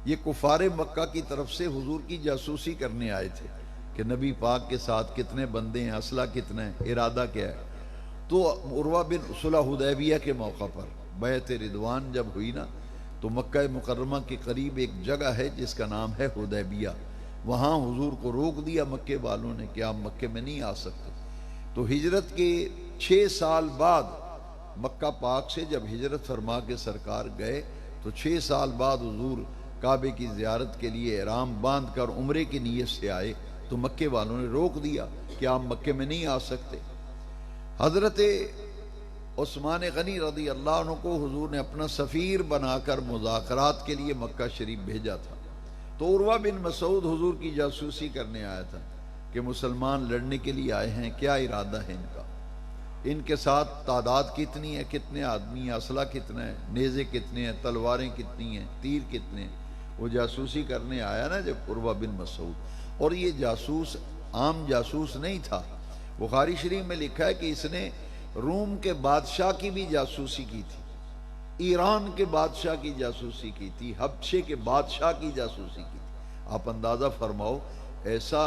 یہ کفار مکہ کی طرف سے حضور کی جاسوسی کرنے آئے تھے کہ نبی پاک کے ساتھ کتنے بندے ہیں، اسلحہ کتنا ہے، ارادہ کیا ہے۔ تو عروہ بن صلح حدیبیہ کے موقع پر بیعت رضوان جب ہوئی نا تو مکہ مکرمہ کے قریب ایک جگہ ہے جس کا نام ہے حدیبیہ، وہاں حضور کو روک دیا مکے والوں نے کہ آپ مکے میں نہیں آ سکتے۔ تو ہجرت کے 6 سال بعد مکہ پاک سے جب ہجرت فرما کے سرکار گئے تو 6 سال بعد حضور کعبے کی زیارت کے لیے احرام باندھ کر عمرے کی نیت سے آئے تو مکے والوں نے روک دیا کہ آپ مکے میں نہیں آ سکتے۔ حضرت عثمان غنی رضی اللہ عنہ کو حضور نے اپنا سفیر بنا کر مذاکرات کے لیے مکہ شریف بھیجا تھا۔ تو عروہ بن مسعود حضور کی جاسوسی کرنے آیا تھا کہ مسلمان لڑنے کے لیے آئے ہیں، کیا ارادہ ہے ان کا، ان کے ساتھ تعداد کتنی ہے، کتنے آدمی ہیں، اسلحہ کتنا ہے، نیزے کتنے ہیں، تلواریں کتنی ہیں، تیر کتنے ہیں۔ وہ جاسوسی کرنے آیا نا جب عروہ بن مسعود، اور یہ جاسوس عام جاسوس نہیں تھا۔ بخاری شریف میں لکھا ہے کہ اس نے روم کے بادشاہ کی بھی جاسوسی کی تھی، ایران کے بادشاہ کی جاسوسی کی تھی، حبشے کے بادشاہ کی جاسوسی کی تھی۔ آپ اندازہ فرماؤ ایسا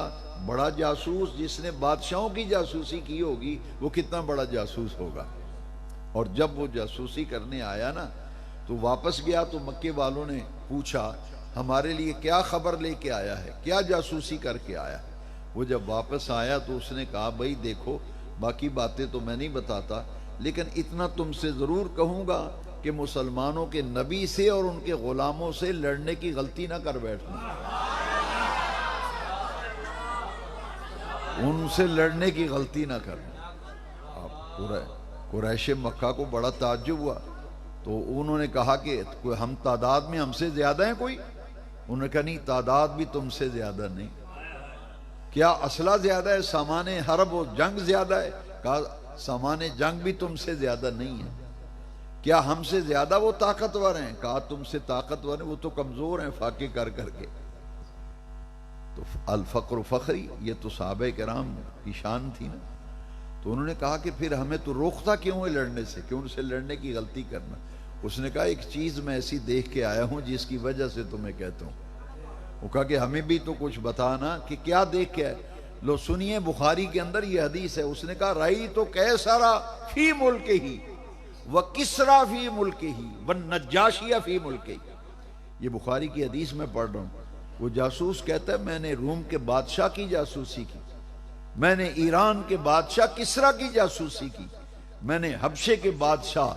بڑا جاسوس جس نے بادشاہوں کی جاسوسی کی ہوگی وہ کتنا بڑا جاسوس ہوگا۔ اور جب وہ جاسوسی کرنے آیا نا تو واپس گیا تو مکے والوں نے پوچھا ہمارے لیے کیا خبر لے کے آیا ہے، کیا جاسوسی کر کے آیا ہے۔ وہ جب واپس آیا تو اس نے کہا بھائی دیکھو باقی باتیں تو میں نہیں بتاتا، لیکن اتنا تم سے ضرور کہوں گا کہ مسلمانوں کے نبی سے اور ان کے غلاموں سے لڑنے کی غلطی نہ کر بیٹھنا، ان سے لڑنے کی غلطی نہ کرنا۔ قریش مکہ کو بڑا تعجب ہوا تو انہوں نے کہا کہ ہم تعداد میں ہم سے زیادہ ہیں کوئی؟ انہوں نے کہا نہیں، تعداد بھی تم سے زیادہ نہیں۔ کیا اسلحہ زیادہ ہے، سامان حرب و جنگ زیادہ ہے؟ کہا سامان جنگ بھی تم سے زیادہ نہیں ہے۔ کیا ہم سے زیادہ وہ طاقتور ہیں؟ کہا تم سے طاقتور ہیں، وہ تو کمزور ہیں فاقے کر کر کے۔ تو الفقر فخری، یہ تو صحابہ کرام کی شان تھی نا۔ تو انہوں نے کہا کہ پھر ہمیں تو روکتا کیوں ہے لڑنے سے، کیوں ان سے لڑنے کی غلطی کرنا؟ اس نے کہا ایک چیز میں ایسی دیکھ کے آیا ہوں جس کی وجہ سے تمہیں کہتا ہوں۔ وہ کہا کہ ہمیں بھی تو کچھ بتانا کہ کیا دیکھ کے آئے۔ لو سنیے، بخاری کے اندر یہ حدیث ہے۔ اس نے کہا رئی تو کیسرا فی ملک ہی و کسرا فی ملک ہی و نجاشیہ فی ملک ہی۔ یہ بخاری کی حدیث میں پڑھ رہا ہوں۔ وہ جاسوس کہتا ہے میں نے روم کے بادشاہ کی جاسوسی کی، میں نے ایران کے بادشاہ کسرا کی جاسوسی کی، میں نے حبشے کے بادشاہ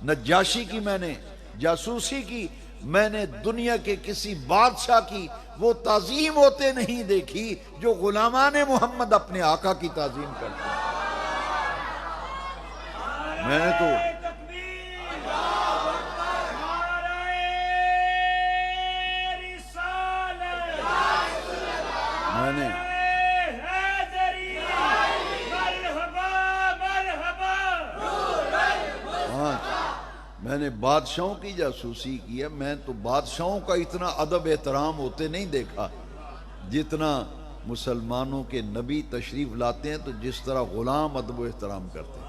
نجاشی کی میں نے جاسوسی کی، میں نے دنیا کے کسی بادشاہ کی وہ تعظیم ہوتے نہیں دیکھی جو غلامان محمد اپنے آقا کی تعظیم کرتے ہیں۔ میں نے تو میں نے بادشاہوں کی جاسوسی کی ہے، میں تو بادشاہوں کا اتنا ادب احترام ہوتے نہیں دیکھا جتنا مسلمانوں کے نبی تشریف لاتے ہیں تو جس طرح غلام ادب و احترام کرتے ہیں۔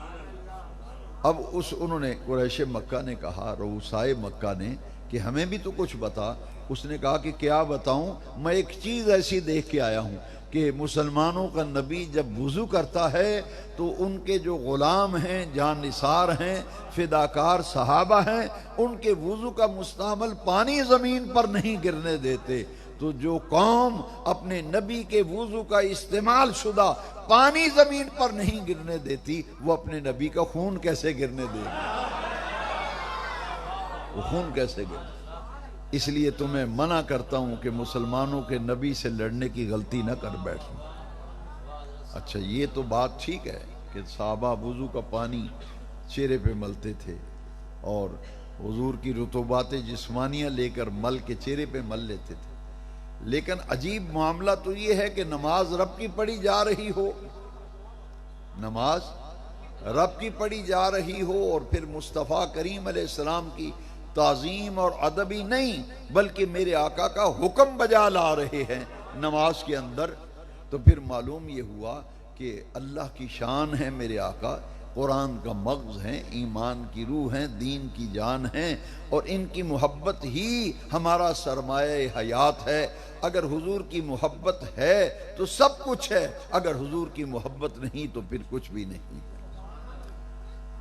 اب انہوں نے قریش مکہ نے کہا، رؤسائے مکہ نے، کہ ہمیں بھی تو کچھ بتا۔ اس نے کہا کہ کیا بتاؤں، میں ایک چیز ایسی دیکھ کے آیا ہوں کہ مسلمانوں کا نبی جب وضو کرتا ہے تو ان کے جو غلام ہیں، جان نثار ہیں، فداکار صحابہ ہیں، ان کے وضو کا مستعمل پانی زمین پر نہیں گرنے دیتے۔ تو جو قوم اپنے نبی کے وضو کا استعمال شدہ پانی زمین پر نہیں گرنے دیتی، وہ اپنے نبی کا خون کیسے گرنے دے گی؟ وہ خون کیسے گرنے؟ اس لیے تمہیں منع کرتا ہوں کہ مسلمانوں کے نبی سے لڑنے کی غلطی نہ کر بیٹھنا۔ اچھا، یہ تو بات ٹھیک ہے کہ صحابہ وضو کا پانی چہرے پہ ملتے تھے اور حضور کی رطوبات جسمانیہ لے کر مل کے چہرے پہ مل لیتے تھے، لیکن عجیب معاملہ تو یہ ہے کہ نماز رب کی پڑھی جا رہی ہو، نماز رب کی پڑھی جا رہی ہو اور پھر مصطفیٰ کریم علیہ السلام کی تعظیم اور ادبی نہیں بلکہ میرے آقا کا حکم بجا لا رہے ہیں نماز کے اندر، تو پھر معلوم یہ ہوا کہ اللہ کی شان ہے میرے آقا، قرآن کا مغز ہیں، ایمان کی روح ہیں، دین کی جان ہیں، اور ان کی محبت ہی ہمارا سرمایہ حیات ہے۔ اگر حضور کی محبت ہے تو سب کچھ ہے، اگر حضور کی محبت نہیں تو پھر کچھ بھی نہیں۔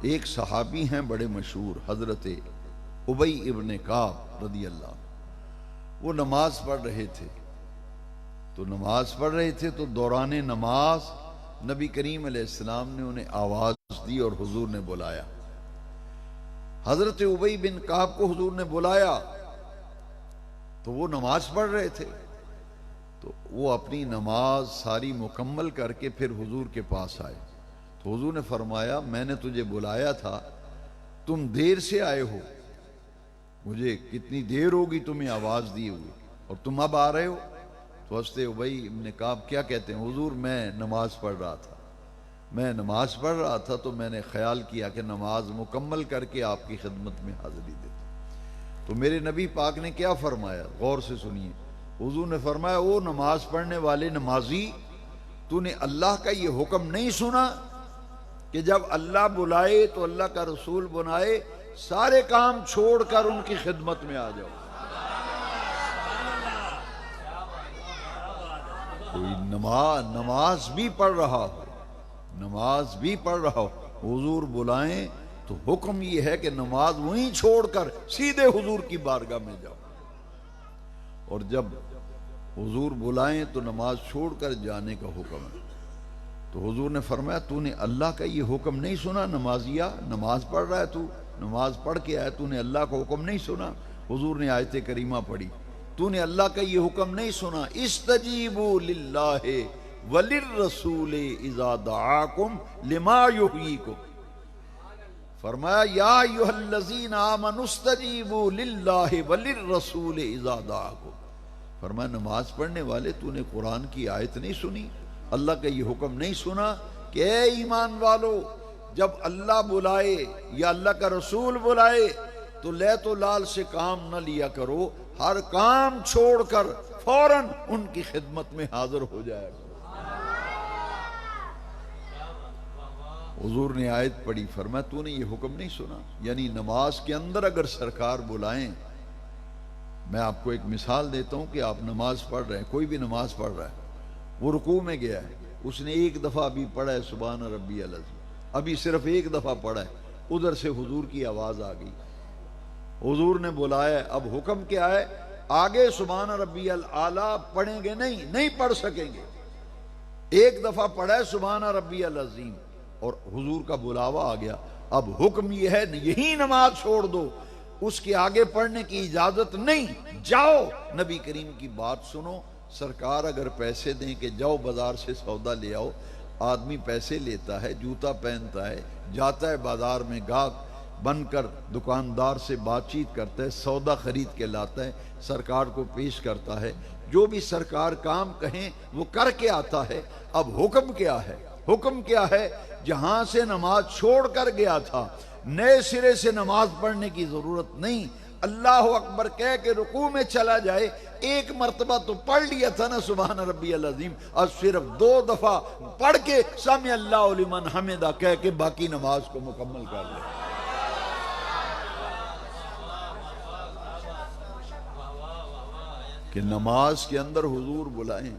ایک صحابی ہیں بڑے مشہور، حضرت ابی ابن کعب رضی اللہ عنہ، وہ نماز پڑھ رہے تھے تو دوران نماز نبی کریم علیہ السلام نے انہیں آواز دی اور حضور نے بلایا۔ حضرت ابی بن کعب کو حضور نے بلایا تو وہ نماز پڑھ رہے تھے، تو وہ اپنی نماز ساری مکمل کر کے پھر حضور کے پاس آئے تو حضور نے فرمایا، میں نے تجھے بلایا تھا، تم دیر سے آئے ہو، مجھے کتنی دیر ہوگی تمہیں آواز دی ہوئی اور تم اب آ رہے ہو؟ تو حضرت ابی بن کعب کیا کہتے ہیں، حضور میں نماز پڑھ رہا تھا تو میں نے خیال کیا کہ نماز مکمل کر کے آپ کی خدمت میں حاضری دیتا۔ تو میرے نبی پاک نے کیا فرمایا، غور سے سنیے۔ حضور نے فرمایا، او نماز پڑھنے والے نمازی، تو نے اللہ کا یہ حکم نہیں سنا کہ جب اللہ بلائے تو اللہ کا رسول بنائے سارے کام چھوڑ کر ان کی خدمت میں آ جاؤ۔ کوئی نماز بھی پڑھ رہا ہو، حضور بلائیں تو حکم یہ ہے کہ نماز وہیں چھوڑ کر سیدھے حضور کی بارگاہ میں جاؤ، اور جب حضور بلائیں تو نماز چھوڑ کر جانے کا حکم ہے۔ تو حضور نے فرمایا، تو نے اللہ کا یہ حکم نہیں سنا نمازیہ، نماز پڑھ رہا ہے تو نماز پڑھ کے آیا، تو نے اللہ کا حکم نہیں سنا؟ حضور نے آیت کریمہ پڑھی، تو نے اللہ کا یہ حکم نہیں سنا، استجیبوا للہ وللرسول اذا دعاکم لما یحییکم، فرمایا یا ایھا الذین آمنوا استجیبوا للہ وللرسول اذا دعاکم، فرمایا نماز پڑھنے والے تو نے قرآن کی آیت نہیں سنی، اللہ کا یہ حکم نہیں سنا کہ اے ایمان والو، جب اللہ بلائے یا اللہ کا رسول بلائے تو لیت و لال سے کام نہ لیا کرو، ہر کام چھوڑ کر فوراً ان کی خدمت میں حاضر ہو جائے گا۔ حضور نے آیت پڑھی، فرمایا تو نے یہ حکم نہیں سنا، یعنی نماز کے اندر اگر سرکار بلائیں، میں آپ کو ایک مثال دیتا ہوں کہ آپ نماز پڑھ رہے ہیں، کوئی بھی نماز پڑھ رہا ہے، وہ رکوع میں گیا ہے، اس نے ایک دفعہ ابھی پڑھا ہے سبحان ربی العظیم، ابھی صرف ایک دفعہ پڑھا ہے، ادھر سے حضور کی آواز آ گئی، حضور نے بلایا، اب حکم کیا ہے، آگے سبحان ربی الاعلیٰ پڑھیں گے نہیں پڑھ سکیں گے، ایک دفعہ پڑھا ہے سبحان ربی العظیم اور حضور کا بلاوا آ گیا، اب حکم یہ ہے یہی نماز چھوڑ دو، اس کے آگے پڑھنے کی اجازت نہیں، جاؤ نبی کریم کی بات سنو۔ سرکار اگر پیسے دیں کہ جاؤ بازار سے سودا لے آؤ، آدمی پیسے لیتا ہے، جوتا پہنتا ہے، جاتا ہے بازار میں، گاہک بن کر دکاندار سے بات چیت کرتا ہے، سودا خرید کے لاتا ہے، سرکار کو پیش کرتا ہے، جو بھی سرکار کام کہیں وہ کر کے آتا ہے۔ اب حکم کیا ہے؟ حکم کیا ہے؟ جہاں سے نماز چھوڑ کر گیا تھا نئے سرے سے نماز پڑھنے کی ضرورت نہیں، اللہ اکبر کہہ کے رکوع میں چلا جائے، ایک مرتبہ تو پڑھ لیا تھا نا سبحان ربی العظیم، اور صرف 2 دفعہ پڑھ کے سمع اللہ لمن حمدہ کہہ کے باقی نماز کو مکمل کر لے۔ کہ نماز کے اندر حضور بلائیں،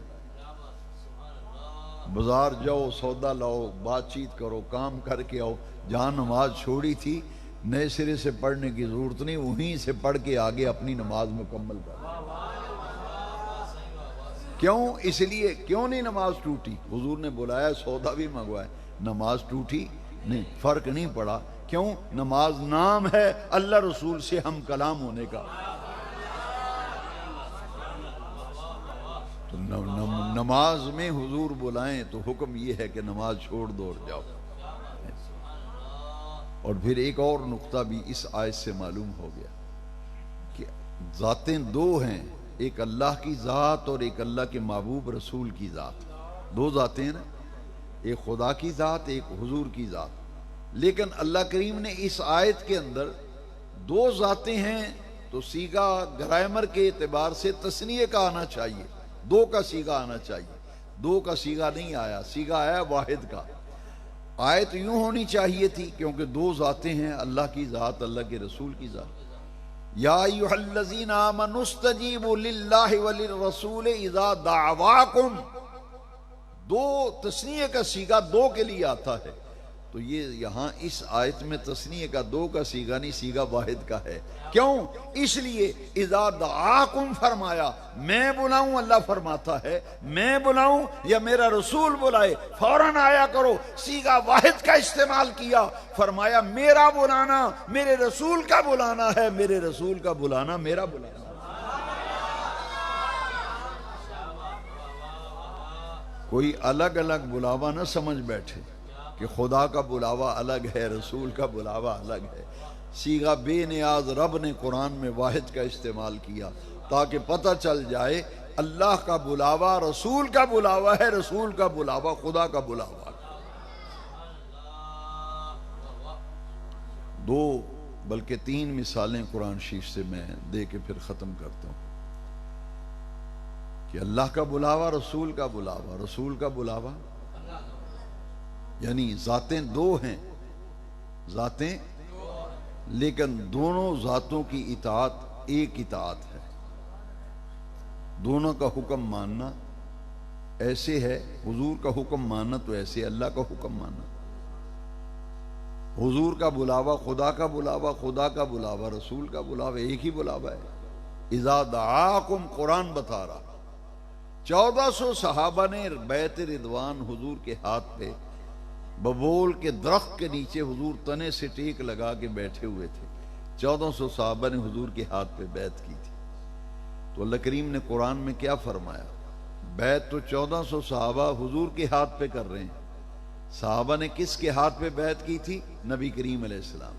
بازار جاؤ، سودا لاؤ، بات چیت کرو، کام کر کے آؤ، جہاں نماز چھوڑی تھی نئے سرے سے پڑھنے کی ضرورت نہیں، وہیں سے پڑھ کے آگے اپنی نماز مکمل کر۔ کیوں؟ اس لیے کیوں نہیں نماز ٹوٹی؟ حضور نے بلایا، سودا بھی منگوایا، نماز ٹوٹی نہیں، فرق نہیں پڑا۔ کیوں؟ نماز نام ہے اللہ رسول سے ہم کلام ہونے کا۔ تو نماز میں حضور بلائیں تو حکم یہ ہے کہ نماز چھوڑ دو اور جاؤ۔ اور پھر ایک اور نقطہ بھی اس آیت سے معلوم ہو گیا کہ ذاتیں 2 ہیں، ایک اللہ کی ذات اور ایک اللہ کے محبوب رسول کی ذات، 2 ذاتیں ہیں نا، ایک خدا کی ذات، ایک حضور کی ذات۔ لیکن اللہ کریم نے اس آیت کے اندر 2 ذاتیں ہیں تو صیغہ گرامر کے اعتبار سے تثنیہ کا آنا چاہیے، 2 کا صیغہ آنا چاہیے، 2 کا صیغہ نہیں آیا، صیغہ آیا واحد کا۔ آیت یوں ہونی چاہیے تھی کیونکہ 2 ذاتیں ہیں، اللہ کی ذات، اللہ کے رسول کی ذات۔ یا ایھا الذین آمنوا استجیبوا للہ وللرسول اذا دعواکم، 2 تثنیہ کا صیغہ 2 کے لیے آتا ہے، تو یہ یہاں اس آیت میں تثنیہ کا 2 کا صیغہ نہیں، صیغہ واحد کا ہے۔ کیوں؟ اس لیے اذا دعاکم فرمایا، میں بلاؤں، اللہ فرماتا ہے میں بلاؤں یا میرا رسول بلائے فوراً آیا کرو، صیغہ واحد کا استعمال کیا، فرمایا میرا بلانا میرے رسول کا بلانا ہے، میرے رسول کا بلانا میرا بلانا۔ کوئی الگ الگ بلاوا نہ سمجھ بیٹھے کہ خدا کا بلاوا الگ ہے، رسول کا بلاوا الگ ہے۔ صیغہ بے نیاز رب نے قرآن میں واحد کا استعمال کیا تاکہ پتہ چل جائے اللہ کا بلاوا رسول کا بلاوا ہے، رسول کا بلاوا خدا کا بلاوا ہے۔ 2 بلکہ 3 مثالیں قرآن شریف سے میں دے کے پھر ختم کرتا ہوں کہ اللہ کا بلاوا، رسول کا بلاوا، رسول کا بلاوا، یعنی ذاتیں 2 ہیں، ذاتیں، لیکن دونوں ذاتوں کی اطاعت ایک اطاعت ہے، دونوں کا حکم ماننا ایسے ہے، حضور کا حکم ماننا تو ایسے اللہ کا حکم ماننا۔ حضور کا بلاوا خدا کا بلاوا، خدا کا بلاوا رسول کا بلاوا، ایک ہی بلاوا ہے۔ اذا دعاکم قرآن بتا رہا، 1400 صحابہ نے بیعت رضوان حضور کے ہاتھ پہ ببول کے درخت کے نیچے حضور تنے سے ٹیک لگا کے بیٹھے ہوئے تھے، 1400 صحابہ نے حضور کے ہاتھ پہ بیعت کی تھی۔ تو اللہ کریم نے قرآن میں کیا فرمایا؟ بیعت تو 1400 صحابہ حضور کے ہاتھ پہ کر رہے ہیں، صحابہ نے کس کے ہاتھ پہ بیعت کی تھی؟ نبی کریم علیہ السلام،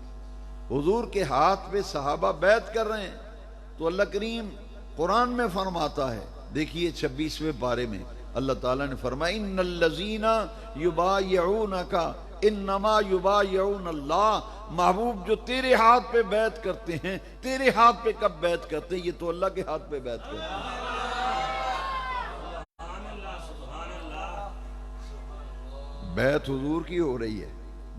حضور کے ہاتھ پہ صحابہ بیعت کر رہے ہیں۔ تو اللہ کریم قرآن میں فرماتا ہے، دیکھیے 26ویں پارے میں اللہ تعالیٰ نے فرمایا ان الذین یبایعونک انما یبایعون اللہ، محبوب جو تیرے ہاتھ پہ بیعت کرتے ہیں، تیرے ہاتھ پہ کب بیعت کرتے ہیں؟ یہ تو اللہ کے ہاتھ پہ بیعت کرتے ہیں۔ بیعت حضور کی ہو رہی ہے،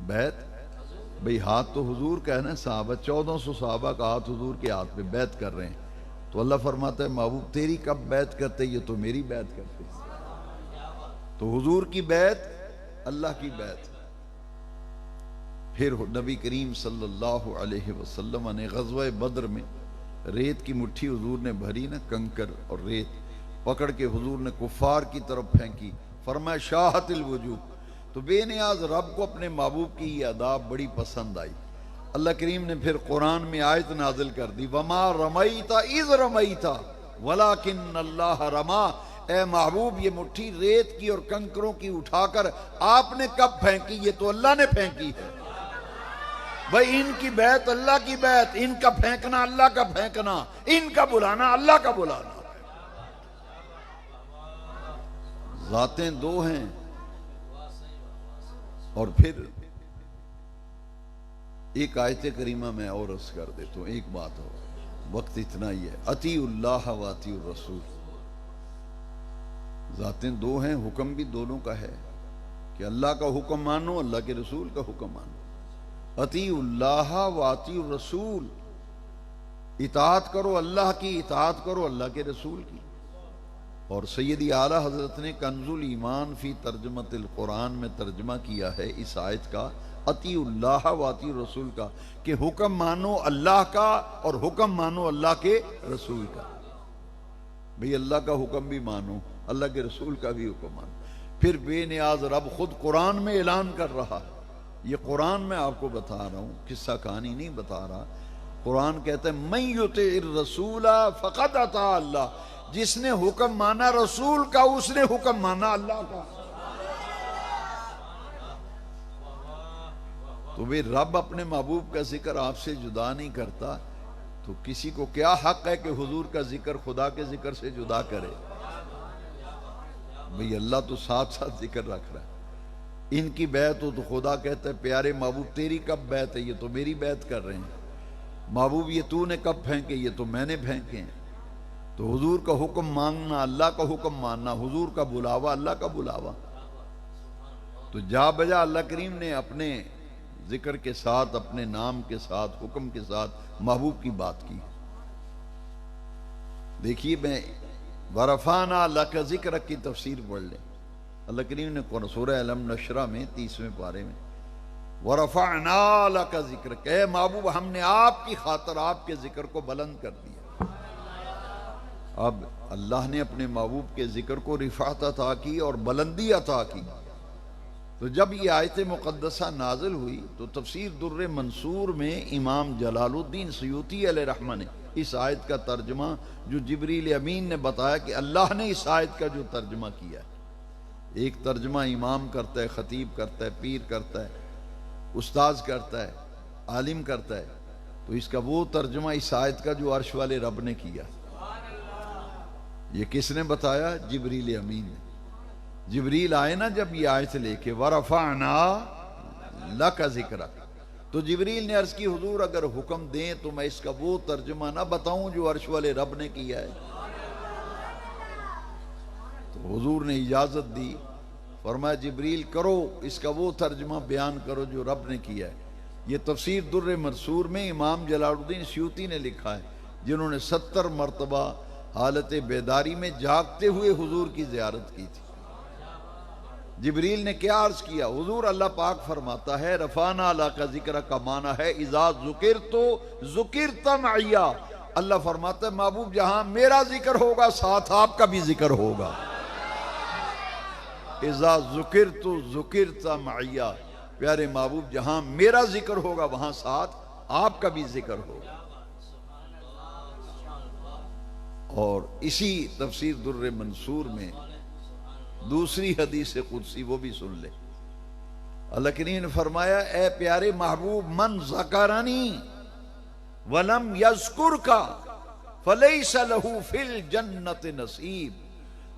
بیعت بھئی ہاتھ تو حضور کا ہے نا، صحابہ 1400 صحابہ کا ہاتھ حضور کے ہاتھ پہ بیعت کر رہے ہیں، تو اللہ فرماتا ہے محبوب تیری کب بیعت کرتے؟ یہ تو میری بیعت کرتے ہیں۔ تو حضور کی بیعت اللہ کی بیعت۔ پھر نبی کریم صلی اللہ علیہ وسلم نے غزوہ بدر میں ریت کی مٹھی حضور نے بھری نا، کنکر اور ریت پکڑ کے حضور نے کفار کی طرف پھینکی، فرمایا شاہت الوجوہ، تو بے نیاز رب کو اپنے محبوب کی یہ ادا بڑی پسند آئی۔ اللہ کریم نے پھر قرآن میں آیت نازل کر دی، وَمَا رَمَيْتَ إِذْ رَمَيْتَ وَلَكِنَّ اللَّهَ رَمَا۔ اے محبوب یہ مٹھی ریت کی اور کنکروں کی اٹھا کر آپ نے کب پھینکی؟ یہ تو اللہ نے پھینکی ہے بھائی، ان کی بیعت اللہ کی بیعت، ان کا پھینکنا اللہ کا پھینکنا، ان کا بلانا اللہ کا بلانا۔ ذاتیں دو ہیں۔ اور پھر ایک آیت کریمہ میں اور عرض کر دیتا ہوں، ایک بات ہو، وقت اتنا ہی ہے، اطیع اللہ و اطیع الرسول۔ ذاتیں دو ہیں، حکم بھی دونوں کا ہے کہ اللہ کا حکم مانو، اللہ کے رسول کا حکم مانو۔ اطیع اللہ و اطیع الرسول، اطاعت کرو اللہ کی، اطاعت کرو اللہ کے رسول کی۔ اور سیدی اعلیٰ حضرت نے کنز الایمان فی ترجمۃ القرآن میں ترجمہ کیا ہے اس آیت کا، اطیع اللہ و اطیع الرسول کا، کہ حکم مانو اللہ کا اور حکم مانو اللہ کے رسول کا۔ بھئی اللہ کا حکم بھی مانو، اللہ کے رسول کا بھی حکم مانو۔ پھر بے نیاز رب خود قرآن میں اعلان کر رہا، یہ قرآن میں آپ کو بتا رہا ہوں، قصہ کہانی نہیں بتا رہا۔ قرآن کہتا ہے من یطع الرسول فقد اطاع اللہ، جس نے حکم مانا رسول کا اس نے حکم مانا اللہ کا۔ تو بھی رب اپنے محبوب کا ذکر آپ سے جدا نہیں کرتا، تو کسی کو کیا حق ہے کہ حضور کا ذکر خدا کے ذکر سے جدا کرے؟ بھئی اللہ تو ساتھ ساتھ ذکر رکھ رہا ہے۔ ان کی بیعت ہو تو خدا کہتا ہے پیارے محبوب تیری کب بیعت ہے؟ یہ تو میری بیعت کر رہے ہیں۔ محبوب یہ تو نے کب پھینکے؟ یہ تو میں نے پھینکے ہیں۔ تو حضور کا حکم ماننا اللہ کا حکم ماننا، حضور کا بلاوا اللہ کا بلاوا۔ تو جا بجا اللہ کریم نے اپنے ذکر کے ساتھ، اپنے نام کے ساتھ، حکم کے ساتھ محبوب کی بات کی۔ دیکھیے میں وَرَفَعْنَا لَكَ ذِكْرَكَ کی تفسیر پڑھ لیں۔ اللہ کریم نے سورہ علم نشرہ میں 30ویں پارے میں وَرَفَعْنَا لَكَ ذِكْرَكَ، اے محبوب ہم نے آپ کی خاطر آپ کے ذکر کو بلند کر دیا۔ اب اللہ نے اپنے محبوب کے ذکر کو رفعت عطا کی اور بلندی عطا کی۔ تو جب یہ آیت مقدسہ نازل ہوئی تو تفسیر در منصور میں امام جلال الدین سیوطی علیہ رحمہ نے اس آیت کا ترجمہ، جو جبریل امین نے بتایا کہ اللہ نے اس آیت کا جو ترجمہ کیا ہے، ایک ترجمہ امام کرتا ہے، خطیب کرتا ہے، پیر کرتا ہے، استاذ کرتا ہے، عالم کرتا ہے، تو اس کا وہ ترجمہ اس آیت کا جو عرش والے رب نے کیا۔ یہ کس نے بتایا؟ جبریل امین نے۔ جبریل آئے نا جب یہ آیت لے کے وَرَفَعْنَا لَكَ ذِكْرَكَ، تو جبریل نے عرض کی حضور اگر حکم دیں تو میں اس کا وہ ترجمہ نہ بتاؤں جو عرش والے رب نے کیا ہے؟ تو حضور نے اجازت دی، فرمایا جبریل کرو اس کا وہ ترجمہ بیان کرو جو رب نے کیا ہے۔ یہ تفسیر در منصور میں امام جلال الدین سیوطی نے لکھا ہے، جنہوں نے 70 مرتبہ حالت بیداری میں جاگتے ہوئے حضور کی زیارت کی تھی۔ جبریل نے کیا عرض کیا؟ حضور اللہ پاک فرماتا ہے رفعنا لک ذکرک کا معنی ہے اذا ذکرت ذکرت معی۔ اللہ فرماتا ہے محبوب جہاں میرا ذکر ہوگا ساتھ آپ کا بھی ذکر ہوگا۔ اذا ذکرت ذکرت معی، پیارے محبوب جہاں میرا ذکر ہوگا وہاں ساتھ آپ کا بھی ذکر ہوگا۔ اور اسی تفسیر در منصور میں دوسری حدیث قدسی وہ بھی سن لے۔ اللہ کریم نے فرمایا اے پیارے محبوب من ذکرنی ولم یذکرک فلیس لہ فی الجنت نصیب۔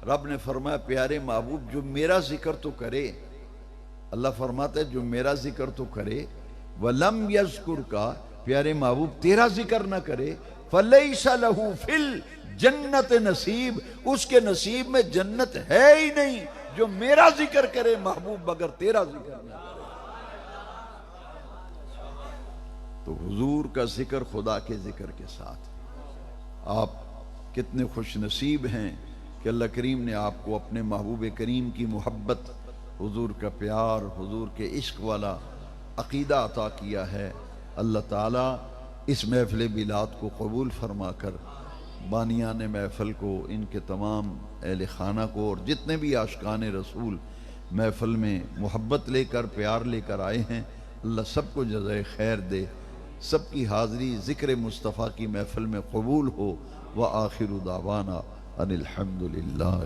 رب نے فرمایا پیارے محبوب جو میرا ذکر تو کرے، اللہ فرماتا ہے جو میرا ذکر تو کرے، ولم یذکرک، پیارے محبوب تیرا ذکر نہ کرے، فلیس لہ فی الجنت نصیب، اس کے نصیب میں جنت ہے ہی نہیں۔ جو میرا ذکر کرے محبوب مگر تیرا ذکر نہ کرے۔ تو حضور کا ذکر خدا کے ذکر کے ساتھ۔ آپ کتنے خوش نصیب ہیں کہ اللہ کریم نے آپ کو اپنے محبوب کریم کی محبت، حضور کا پیار، حضور کے عشق والا عقیدہ عطا کیا ہے۔ اللہ تعالیٰ اس محفل میلاد کو قبول فرما کر بانیان محفل کو، ان کے تمام اہل خانہ کو اور جتنے بھی عاشقان رسول محفل میں محبت لے کر پیار لے کر آئے ہیں، اللہ سب کو جزائے خیر دے، سب کی حاضری ذکر مصطفیٰ کی محفل میں قبول ہو۔ وآخر دعوانا ان الحمد للہ۔